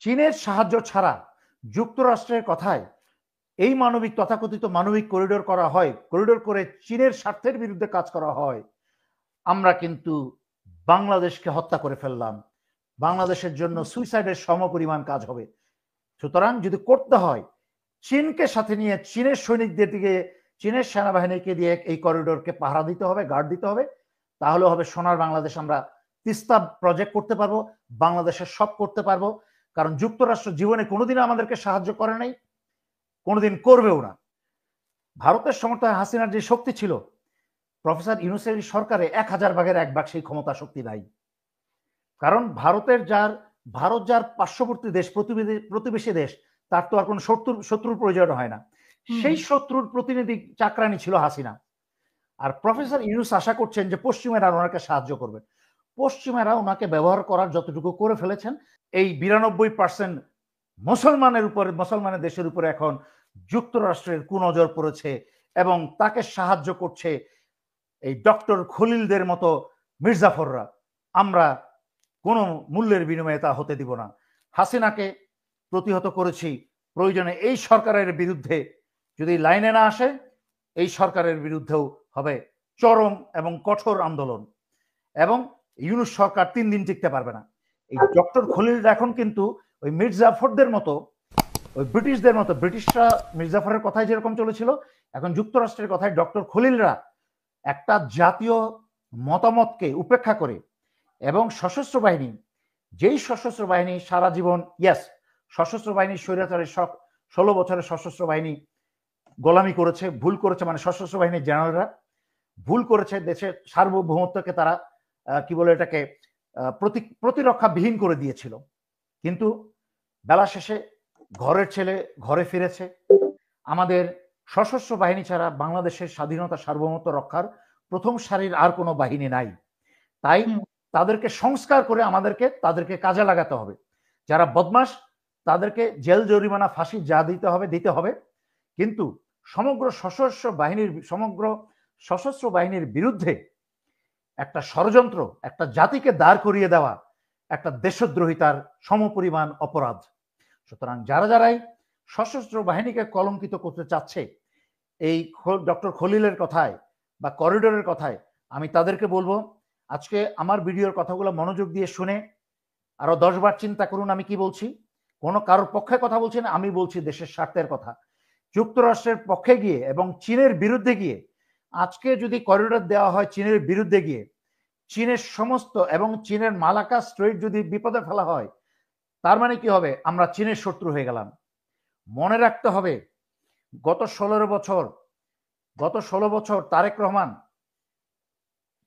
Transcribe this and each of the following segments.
চীনের সাহায্য ছাড়া যুক্তরাষ্ট্রের কথায় এই মানবিক তথাকথিত মানবিক করিডোর করা হয়, করিডোর করে চীনের স্বার্থের বিরুদ্ধে কাজ করা হয়, আমরা কিন্তু বাংলাদেশকে হত্যা করে ফেললাম। বাংলাদেশের জন্য সুইসাইডের সমপরিমাণ কাজ হবে। সুতরাং যদি করতে হয় চীনকে সাথে নিয়ে চীনের সৈনিকদের দিকে, চীনের সেনাবাহিনীকে দিয়ে এই করিডোরকে পাহারা দিতে হবে, গার্ড দিতে হবে, তাহলে হবে সোনার বাংলাদেশ। আমরা তিস্তা প্রজেক্ট করতে পারবো, বাংলাদেশের সব করতে পারবো। কারণ যুক্তরাষ্ট্র জীবনে কোনোদিন আমাদেরকে সাহায্য করে নাই, কোনোদিন করবেও না। ভারতের সমর্থনে হাসিনার যে শক্তি ছিল, প্রফেসর ইউনূসের সরকারে 1000 ভাগের 1 ভাগ সেই ক্ষমতা শক্তি নাই। কারণ ভারত যার পার্শ্ববর্তী দেশ, প্রতিবেশী দেশ, তার তো আর কোনো শত্রুর প্রয়োজন হয় না। সেই শত্রুর প্রতিনিধি চাকরানি ছিল হাসিনা। আর প্রফেসর ইউনূস আশা করছেন যে পশ্চিমেরা ওনাকে সাহায্য করবেন। পশ্চিমেরা ওনাকে ব্যবহার করার যতটুকু করে ফেলেছেন। এই 92% মুসলমানের দেশের উপরে এখন যুক্তরাষ্ট্রের কুনজর পড়েছে এবং তাকে সাহায্য করছে এই ডক্টর খলিলদের মতো মির্জাফররা। আমরা কোনো মূল্যের বিনিময়ে তা হতে দিব না। হাসিনাকে প্রতিহত করেছি, প্রয়োজনে এই সরকারের বিরুদ্ধে যদি লাইনে না আসে, এই সরকারের বিরুদ্ধেও হবে চরম এবং কঠোর আন্দোলন। এবং ইউনূস সরকার 3 দিন টিকতে পারবে না। এই ডক্টর খলিলরা এখন কিন্তু ওই মির্জাফরদের মতো, ওই ব্রিটিশদের মতো, ব্রিটিশরা মির্জাফরের কথাই যেরকম চলেছিল, এখন যুক্তরাষ্ট্রের কথায় ডক্টর খলিলরা একটা জাতীয় মতামতকে উপেক্ষা করে এবং সশস্ত্র বাহিনী, যেই সশস্ত্র বাহিনী সারা জীবন, সশস্ত্র বাহিনী স্বৈরাচারের 16 বছরের সশস্ত্র বাহিনী গোলামি করেছে, ভুল করেছে, মানে সশস্ত্র বাহিনীর জেনারেলরা ভুল করেছে, দেশের সার্বভৌমত্বকে তারা কি বলে এটাকে প্রতিরক্ষাবিহীন করে দিয়েছিল। কিন্তু বেলা শেষে ঘরের ছেলে ঘরে ফিরেছে। আমাদের সশস্ত্র বাহিনী ছাড়া বাংলাদেশের স্বাধীনতা সার্বভৌমত্ব রক্ষার প্রথম সারির আর কোনো বাহিনী নাই। তাই তাদেরকে সংস্কার করে তাদেরকে কাজে লাগাতে হবে। যারা বদমাশ তাদেরকে জেল জরিমানা ফাঁসি যা দিতে হবে। কিন্তু সমগ্র সশস্ত্র বাহিনীর বিরুদ্ধে একটা ষড়যন্ত্র, একটা জাতিকে দাঁড় করিয়ে দেওয়া একটা দেশদ্রোহিতার সমপরিমাণ অপরাধ। সুতরাং যারাই সশস্ত্র বাহিনীকে কলঙ্কিত করতে চাচ্ছে এই ডক্টর খলিলের কথায় বা করিডোরের কথায়, আমি তাদেরকে বলবো আজকে আমার ভিডিওর কথাগুলো মনোযোগ দিয়ে শুনে আরো 10 বার চিন্তা করুন আমি কি বলছি। কোনো কারোর পক্ষে কথা বলছি না, আমি বলছি দেশের স্বার্থের কথা। যুক্তরাষ্ট্রের পক্ষে গিয়ে এবং চীনের বিরুদ্ধে গিয়ে, আজকে যদি করিডোর দেওয়া হয় চীনের বিরুদ্ধে গিয়ে, চীনের সমস্ত এবং চীনের মালাক্কা স্ট্রেইট যদি বিপদে ফেলা হয়, তার মানে কি হবে? আমরা চীনের শত্রু হয়ে গেলাম। মনে রাখতে হবে গত 16 বছর তারেক রহমান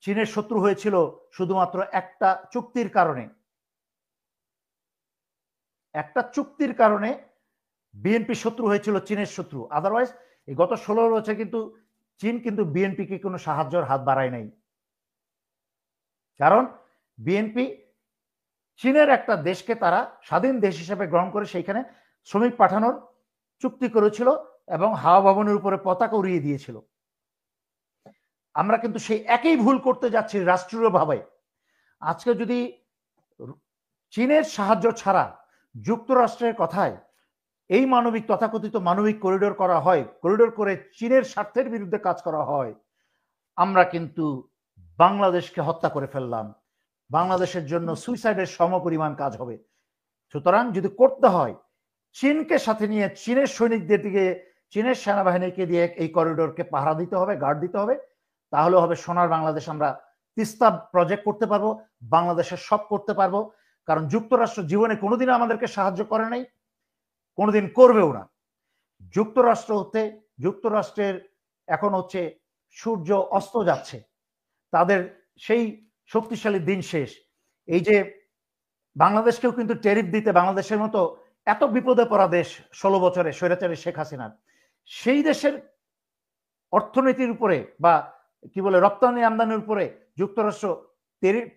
চীনের শত্রু হয়েছিল শুধুমাত্র একটা চুক্তির কারণে। একটা চুক্তির কারণে বিএনপি শত্রু হয়েছিল, চীনের শত্রু। আদারওয়াইজ এই গত 16 বছর কিন্তু চীন কিন্তু বিএনপিকে কোনো সাহায্যের হাত বাড়ায় নাই। কারণ বিএনপি চীনের একটা দেশকে তারা স্বাধীন দেশ হিসেবে গ্রহণ করে সেইখানে শ্রমিক পাঠানোর চুক্তি করেছিল এবং হাওয়া ভবনের উপরে পতাকা উড়িয়ে দিয়েছিল। আমরা কিন্তু সেই একই ভুল করতে যাচ্ছি রাষ্ট্রীয়ভাবে। আজকে যদি চীনের সাহায্য ছাড়া যুক্তরাষ্ট্রের কথায় এই তথাকথিত মানবিক করিডোর করা হয়, করিডোর করে চীনের স্বার্থের বিরুদ্ধে কাজ করা হয়, আমরা কিন্তু বাংলাদেশকে হত্যা করে ফেললাম। বাংলাদেশের জন্য সুইসাইডের সমপরিমাণ কাজ হবে। সুতরাং যদি করতে হয় চীনকে সাথে নিয়ে চীনের সৈনিকদের দিকে, চীনের সেনাবাহিনীকে দিয়ে এই করিডোরকে পাহারা দিতে হবে, গার্ড দিতে হবে, তাহলে হবে সোনার বাংলাদেশ। আমরা তিস্তা প্রজেক্ট করতে পারবো, বাংলাদেশের সব করতে পারবো। কারণ যুক্তরাষ্ট্র জীবনে কোনোদিন আমাদেরকে সাহায্য করে নাই, কোনোদিন করবেও না। যুক্তরাষ্ট্রের এখন হচ্ছে সূর্য অস্ত যাচ্ছে, তাদের সেই শক্তিশালী দিন শেষ। এই যে বাংলাদেশকেও কিন্তু ট্যারিফ দিতে, বাংলাদেশের মতো এত বিপদে পড়া দেশ 16 বছরে স্বৈরাচারী শেখ হাসিনার, সেই দেশের অর্থনীতির উপরে বা কি বলে রপ্তানি আমদানির উপরে যুক্তরাষ্ট্র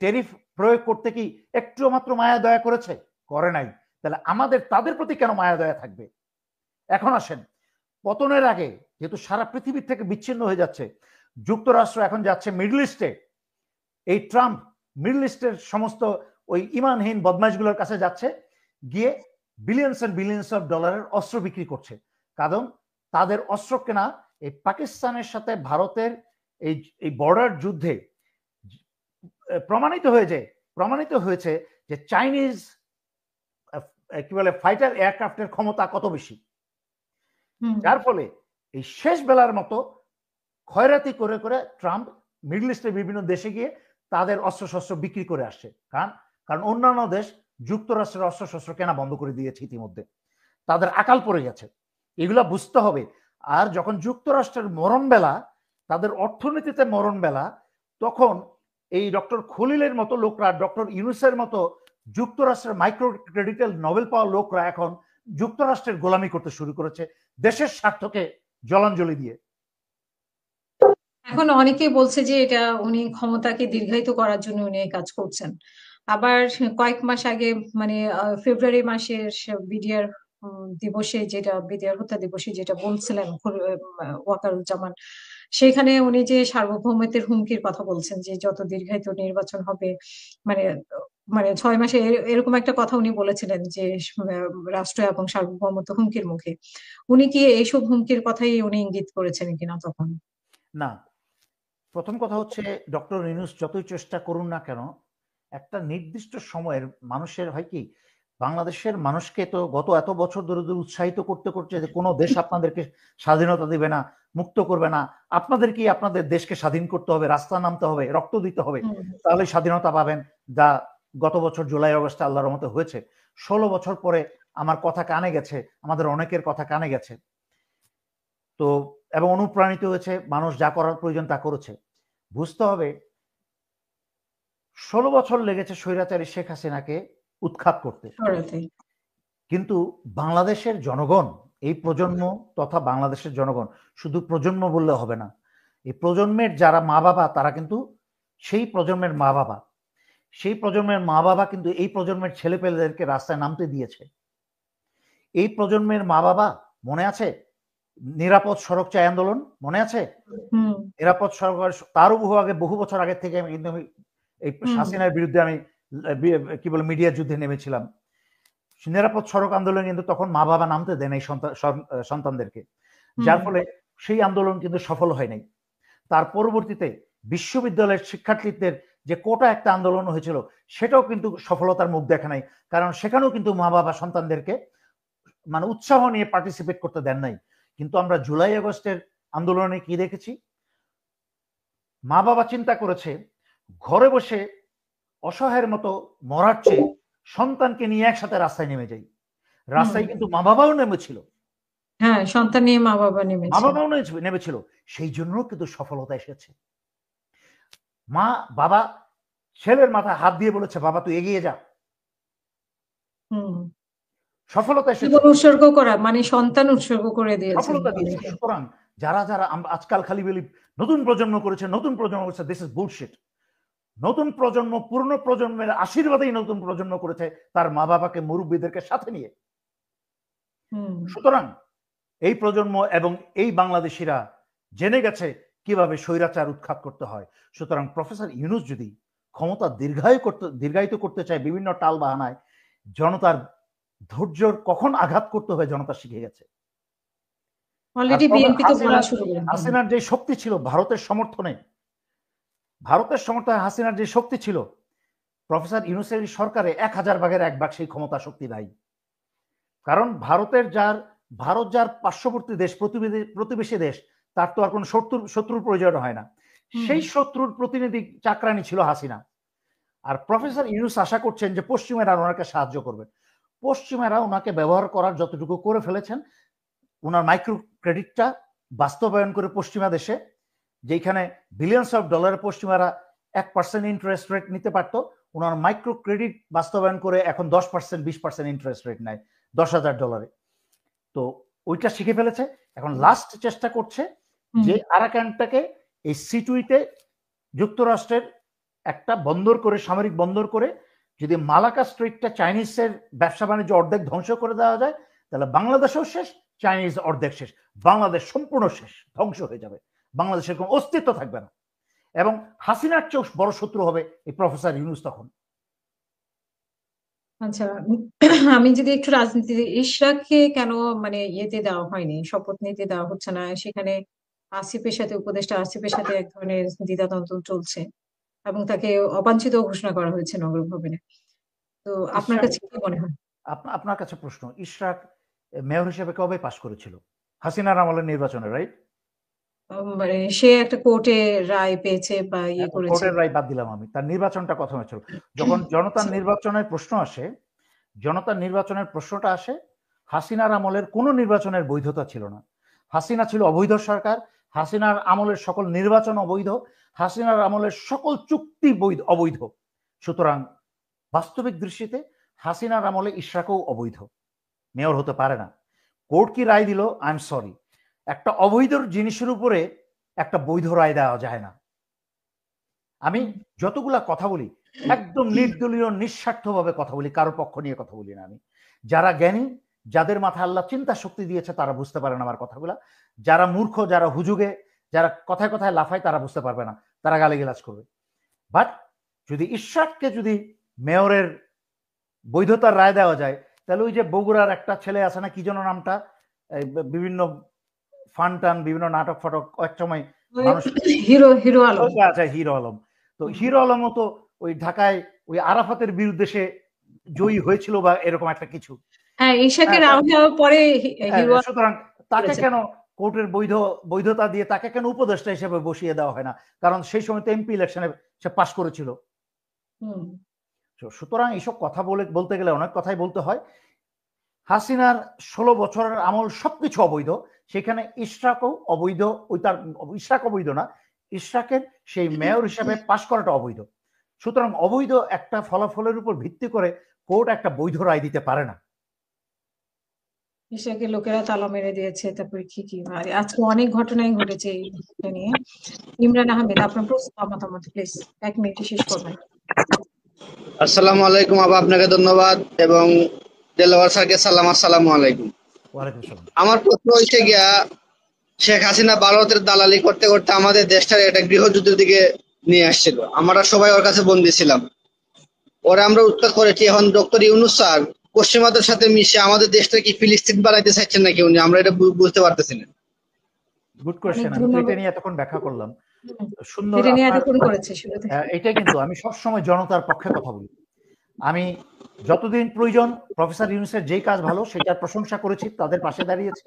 ট্যারিফ প্রয়োগ করতে কি একটু মাত্র মায়া দয়া করেছে? করে নাই। তাহলে আমাদের তাদের প্রতি কেন মায়া দয়া থাকবে? এখন আসেন, পতনের আগে যেহেতু সারা পৃথিবীর থেকে বিচ্ছিন্ন হয়ে যাচ্ছে, যুক্তরাষ্ট্র এখন যাচ্ছে মিডল ইস্টে। এই ট্রাম্প মিডল ইস্টের সমস্ত ওই ইমানহীন বদমাইশগুলোর কাছে যাচ্ছে, গিয়ে বিলিয়নস এন্ড বিলিয়নস অফ ডলারের অস্ত্র বিক্রি করছে। কারণ তাদের অস্ত্র কেনা এই পাকিস্তানের সাথে ভারতের এই বর্ডার যুদ্ধে প্রমাণিত হয়েছে যে চাইনিজ কি বলে ফাইটার এয়ারক্রাফটের ক্ষমতা কত বেশি। যার ফলে এই শেষ বেলার মতো খয়রাতি করে করে ট্রাম্প মিডল ইস্টের বিভিন্ন দেশে গিয়ে তাদের অস্ত্রশস্ত্র বিক্রি করে আসছে। কারণ অন্যান্য দেশ যুক্তরাষ্ট্রের অস্ত্রশস্ত্র কেনা বন্ধ করে দিয়েছে ইতিমধ্যে, তাদের আকাল পড়ে গেছে। এগুলা বুঝতে হবে। আর যখন যুক্তরাষ্ট্রের মরণবেলা, তাদের অর্থনীতিতে মরণবেলা, তখন এই ডক্টর খলিলের মতো লোকরা, ডক্টর ইউনুসের মতো যুক্তরাষ্ট্রের মাইক্রো ক্রেডিটের নোবেল পাওয়া লোকরা এখন যুক্তরাষ্ট্রের গোলামি করতে শুরু করেছে দেশের স্বার্থকে জলাঞ্জলি দিয়ে। এখন অনেকেই বলছে যে এটা উনি ক্ষমতাকে দীর্ঘায়িত করার জন্য উনি এই কাজ করছেন। আবার কয়েক মাস আগে মানে ফেব্রুয়ারি মাসের বিডিআর দিবসে, যেটা বিডিআর হত্যা দিবসে যেটা বলছিলেন ওয়াকারুজ্জামান, সেখানে উনি যে সার্বভৌমত্বের হুমকির কথা বলছেন, যে যত দীর্ঘায়িত নির্বাচন হবে, মানে মানে 6 মাসে এরকম একটা কথা উনি বলেছিলেন যে রাষ্ট্র এবং সার্বভৌমত্ব হুমকির মুখে। উনি কি এইসব হুমকির কথাই উনি ইঙ্গিত করেছেন কিনা তখন? না, প্রথম কথা হচ্ছে ডক্টর ইউনূস যতই চেষ্টা করুন না কেন, একটা নির্দিষ্ট সময়ের মানুষের হয় কি, বাংলাদেশের মানুষকে তো গত এত বছর ধরে উৎসাহিত করতে করতে যে কোনো দেশ আপনাদেরকে স্বাধীনতা দিবে না, মুক্ত করবে না, আপনাদেরকেই আপনাদের দেশকে স্বাধীন করতে হবে, রাস্তা নামতে হবে, রক্ত দিতে হবে, তাহলে স্বাধীনতা পাবেন। যা গত বছর জুলাই আগস্টে আল্লাহর রহমতে হয়েছে। 16 বছর পরে আমার কথা কানে গেছে, আমাদের অনেকের কথা কানে গেছে। তো এবং অনুপ্রাণিত হয়েছে, মানুষ যা করার প্রয়োজন তা করেছে। বুঝতে হবে 16 বছর লেগেছে স্বৈরাচারী শেখ হাসিনাকে উৎখাত করতে, কিন্তু বাংলাদেশের জনগণ, এই প্রজন্ম তথা বাংলাদেশের জনগণ, শুধু প্রজন্ম বললে হবে না, এই প্রজন্মের যারা মা বাবা, তারা কিন্তু সেই প্রজন্মের মা বাবা, কিন্তু এই প্রজন্মের ছেলেপেলেদেরকে রাস্তায় নামতে দিয়েছে। এই প্রজন্মের মা বাবা, মনে আছে নিরাপদ সড়ক চাই আন্দোলন? মনে আছে? নিরাপদ সড়ক, তারও বহু বছর আগে থেকে আমি কিন্তু এই হাসিনার বিরুদ্ধে আমি কি বলে মিডিয়া যুদ্ধে নেমেছিলাম। নিরাপদ সড়ক আন্দোলন কিন্তু তখন মা বাবা নামতে দেন এই সন্তানদেরকে, যার ফলে সেই আন্দোলন কিন্তু সফল হয় নাই। তার পরবর্তীতে বিশ্ববিদ্যালয়ের শিক্ষার্থীদের যে কোটা একটা আন্দোলন হয়েছিল, সেটাও কিন্তু সফলতার মুখ দেখা নাই, কারণ সেখানেও কিন্তু মা বাবা সন্তানদেরকে মানে উৎসাহ নিয়ে পার্টিসিপেট করতে দেন নাই। কিন্তু আমরা জুলাই আগস্টের আন্দোলনে কি দেখেছি? মা বাবা চিন্তা করেছে ঘরে বসে অসহায়ের মতো মরার চেয়ে সন্তানকে নিয়ে একসাথে রাস্তায় নেমে যাই। রাস্তায় কিন্তু মা বাবাও নেমেছিল, হ্যাঁ, সন্তান নিয়ে মা বাবাও নেমেছিল। সেই জন্য কিন্তু সফলতা এসেছে। মা বাবা ছেলের মাথায় হাত দিয়ে বলেছে, বাবা তুই এগিয়ে যা। সফলতা এসেছে, উৎসর্গ করা মানে সন্তান উৎসর্গ করে দিয়েছে, সফলতা দিয়েছে। সুতরাং যারা আজকাল খালি বলি নতুন প্রজন্ম করেছে, দিস ইজ বুলশিট। নতুন প্রজন্ম পুরনো প্রজন্মের আশীর্বাদেই নতুন প্রজন্ম করেছে, তার মা বাবাকে, মুরব্বীদেরকে সাথে নিয়ে। সুতরাং এই প্রজন্ম এবং এই বাংলাদেশিরা জেনে গেছে কিভাবে স্বৈরাচার উৎখাত করতে হয়। সুতরাং প্রফেসর ইউনূস যদি ক্ষমতা দীর্ঘায়িত করতে চায় বিভিন্ন টাল বাহানায়, জনতার ধৈর্যর কখন আঘাত করতে হয় জনতা শিখে গেছে। হাসিনার যে শক্তি ছিল ভারতের সমর্থনে হাসিনার যে শক্তি ছিল, প্রফেসর ইউনূসের সরকারে 1000 ভাগের 1 ভাগ সেই ক্ষমতা শক্তি নাই। কারণ ভারত যার পার্শ্ববর্তী দেশ, প্রতিবেশী দেশ, তার তো আর কোনো শত্রুর প্রয়োজন হয় না। সেই শত্রুর প্রতিনিধি চাকরানি ছিল হাসিনা। আর প্রফেসর ইউনূস আশা করছেন যে পশ্চিমেরা ওনাকে সাহায্য করবে। পশ্চিমেরা ওনাকে ব্যবহার করার যতটুকু করে ফেলেছেন, ওনার মাইক্রো ক্রেডিটটা বাস্তবায়ন করে পশ্চিমা দেশে, যেখানে বিলিয়নস অফ ডলারের পশ্চিমারা 1% ইন্টারেস্ট রেট নিতে পারত, ওনার মাইক্রো ক্রেডিট বাস্তবায়ন করে এখন 10%, 20% ইন্টারেস্ট রেট নেয় $10,000। তো ওইটা শিখে ফেলেছে। এখন লাস্ট চেষ্টা করছে যে আরাকানটাকে এই সিটুইতে যুক্তরাষ্ট্রের একটা বন্দর করে, সামরিক বন্দর করে, যদি মালাকা স্ট্রেইটটা চাইনিজের ব্যবসা বাণিজ্য অর্ধেক ধ্বংস করে দেওয়া যায়, তাহলে বাংলাদেশও শেষ, চাইনিজ অর্ধেক শেষ, বাংলাদেশ সম্পূর্ণ শেষ, ধ্বংস হয়ে যাবে, বাংলাদেশের কোনো অস্তিত্ব থাকবে না। এবং হাসিনার চেয়েও বড় শত্রু হবে এই প্রফেসর ইউনূস তখন। আচ্ছা, আমি যদি একটু রাজনীতিতে ইশরাককে কেন মানে ইয়েতে দেওয়া হয়নি, শপথ নিতে দেওয়া হচ্ছে না? সেখানে উপদেষ্টা আসিফের সাথে এক ধরনের দ্বিধাদ্বন্দ্ব চলছে এবং তাকে অবাঞ্ছিত ঘোষণা করা হয়েছে নগর ভবনে। তো আপনার ইশরাক, কাছে কি মনে হয়? আপনার কাছে প্রশ্ন, ইশরাক মেয়র হিসেবে কবে পাশ করেছিল? হাসিনার আমলের নির্বাচনে, রাইট? মানে সে একটা কোর্টে রায় পেয়েছে বা ইয়ে করেছে। কোর্টের রায় বাদ দিলাম আমি, তার নির্বাচনটা কথা হয়েছিল। যখন জনতার নির্বাচনের প্রশ্ন আসে, জনতার নির্বাচনের প্রশ্নটা আসে, হাসিনার আমলের কোনো নির্বাচনের বৈধতা ছিল না। হাসিনা ছিল অবৈধ সরকার, হাসিনার আমলের সকল নির্বাচন অবৈধ, হাসিনার আমলের সকল চুক্তি অবৈধ। সুতরাং বাস্তবিক দৃষ্টিতে হাসিনার আমলে ইশরাকও অবৈধ, মেয়র হতে পারে না। কোর্ট কি রায় দিল, আই এম সরি, একটা অবৈধ জিনিসের উপরে একটা বৈধ রায় দেওয়া যায় না। আমি যতগুলা কথা বলি একদম নির্দলীয় নিঃস্বার্থভাবে কথা বলি, কারো পক্ষ নিয়ে কথা বলি না আমি। যারা জ্ঞানী, যাদের মাথায় আল্লাহ চিন্তা শক্তি দিয়েছে, তারা বুঝতে পারেন আমার কথাগুলা। যারা মূর্খ, যারা হুজুগে, যারা কথায় কথায় লাফায়, তারা বুঝতে পারবে না, তারা গালিগালাজ করবে। বাট যদি ইশরাককে যদি মেয়রের বৈধতার রায় দেওয়া যায়, তাহলে ওই যে বগুড়ার একটা ছেলে আছে না, কি যেন নামটা, বিভিন্ন ফান টান, বিভিন্ন নাটক ফাটক এক সময় মানুষ, হিরো আলম। আচ্ছা, হিরো আলম। তো হিরো আলমও তো ওই ঢাকায় ওই আরাফাতের বিরুদ্ধে সে জয়ী হয়েছিল বা এরকম একটা কিছু। হ্যাঁ, ইশাকের আউট হওয়ার পরে হিরো আলম সুতরাং তাকে করেছে। কেন কোর্টের বৈধতা দিয়ে তাকে কেন উপদেষ্টা হিসেবে বসিয়ে দেওয়া হয় না? কারণ সেই সময় তো এমপি ইলেকশনে সে পাশ করেছিল। হুম। সুতরাং এইসব কথা বলতে গেলে অনেক কথাই বলতে হয়। হাসিনার 16 বছরের আমল সবকিছু অবৈধ, সেখানে ইশরাকও অবৈধ। ওই তার ইশরাক অবৈধ না, ইশরাকের সেই মেয়র হিসাবে পাশ করাটা অবৈধ। সুতরাং অবৈধ একটা ফলাফলের উপর ভিত্তি করে কোর্ট একটা বৈধ রায় দিতে পারে না। ইশাকে লোকেরা তালা মেরে দিয়েছে, তারপরে কি আরে আজকে অনেক ঘটনাই ঘটেছে এটা নিয়ে। ইমরান আহমেদ, আপনার প্রশ্ন মতামত প্লিজ 1 মিনিটে শেষ করবেন। আসসালামু আলাইকুম আপা, আপনাকে ধন্যবাদ এবং দেলোয়ার স্যারকে সালাম। আসসালামু আলাইকুম। ওয়ালাইকুম সালাম। আমার প্রশ্ন হচ্ছে গিয়া, শেখ হাসিনা ভারতের দালালি করতে করতে আমাদের দেশটার একটা গৃহযুদ্ধের দিকে নিয়ে আসছিল। আমরা সবাই ওর কাছে বন্দী ছিলাম, ওরা আমরা উৎখাত করেছি। এখন ডক্টর ইউনূস স্যার পশ্চিমাদের সাথে মিশে আমাদের দেশটা কি ফিলিস্তিন বানাইতে চাইছেন নাকি উনি? আমরা এটা বুঝতে পারতেছি না। গুড অনেক কোয়েশ্চেন, আমি তো এটা ধন্যবাদ। নিয়ে এতক্ষণ ব্যাখ্যা করলাম। হুম, সুন্দর এটা নিয়ে আপনার, এতক্ষণ করেছে শুরুতে। এটা কিন্তু আমি সবসময় জনতার পক্ষে কথা বলি। আমি যতদিন প্রয়োজন প্রফেসর ইউনূসের যেই কাজ ভালো সেটার প্রশংসা করেছি, তাদের পাশে দাঁড়িয়েছি।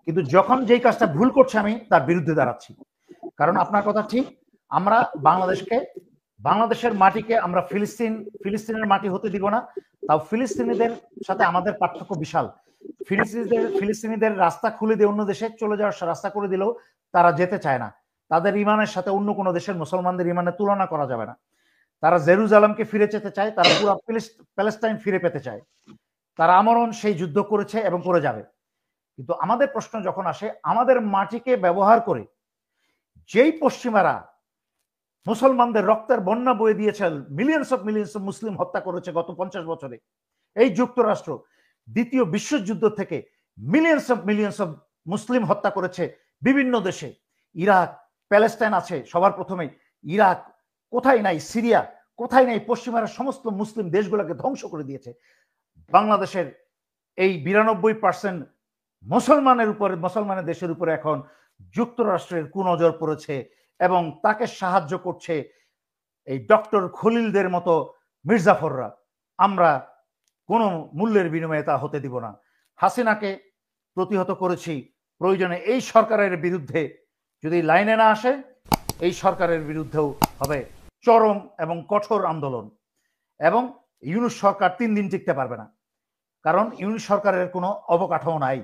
কিন্তু যখন যেই কাজটা ভুল করছে আমি তার বিরুদ্ধে দাঁড়াচ্ছি। কারণ আপনার কথা ঠিক, আমরা বাংলাদেশের মাটিকে আমরা ফিলিস্তিনের মাটি হতে দিব না। তাও ফিলিস্তিনিদের সাথে আমাদের পার্থক্য বিশাল। ফিলিস্তিনিদের রাস্তা খুলে দিয়ে অন্য দেশে চলে যাওয়ার রাস্তা করে দিলেও তারা যেতে চায় না। তাদের ইমানের সাথে অন্য কোনো দেশের মুসলমানদের ইমানের তুলনা করা যাবে না। তারা জেরুজালেমকে ফিরে যেতে চায়, তারা পুরো প্যালেস্টাইন ফিরে পেতে চায়। তারা আমরণ সেই যুদ্ধ করেছে এবং করে যাবে। কিন্তু আমাদের প্রশ্ন যখন আসে, আমাদের মাটিকে ব্যবহার করে যেই পশ্চিমারা মুসলমানদের রক্তের বন্যা বয়ে দিয়েছে, মিলিয়ন্স অফ মুসলিম হত্যা করেছে গত 50 বছরে, এই যুক্তরাষ্ট্র দ্বিতীয় বিশ্বযুদ্ধ থেকে মিলিয়ন্স অফ মুসলিম হত্যা করেছে বিভিন্ন দেশে। ইরাক, প্যালেস্টাইন আছে সবার প্রথমে, ইরাক কোথায় নাই, সিরিয়া কোথায় নাই, পশ্চিমারা সমস্ত মুসলিম দেশগুলোকে ধ্বংস করে দিয়েছে। বাংলাদেশের এই 92% মুসলমানের দেশের উপরে এখন যুক্তরাষ্ট্রের কুনজর পড়েছে এবং তাকে সাহায্য করছে এই ডক্টর খলিলদের মতো মির্জাফররা। আমরা কোনো মূল্যের বিনিময়ে তা হতে দিব না। হাসিনাকে প্রতিহত করেছি, প্রয়োজনে এই সরকারের বিরুদ্ধে যদি লাইনে না আসে, এই সরকারের বিরুদ্ধেও হবে চরম এবং কঠোর আন্দোলন। এবং ইউনূস সরকার 3 দিন টিকতে পারবে না, কারণ ইউনূস সরকারের কোনো অবকাঠামো নাই।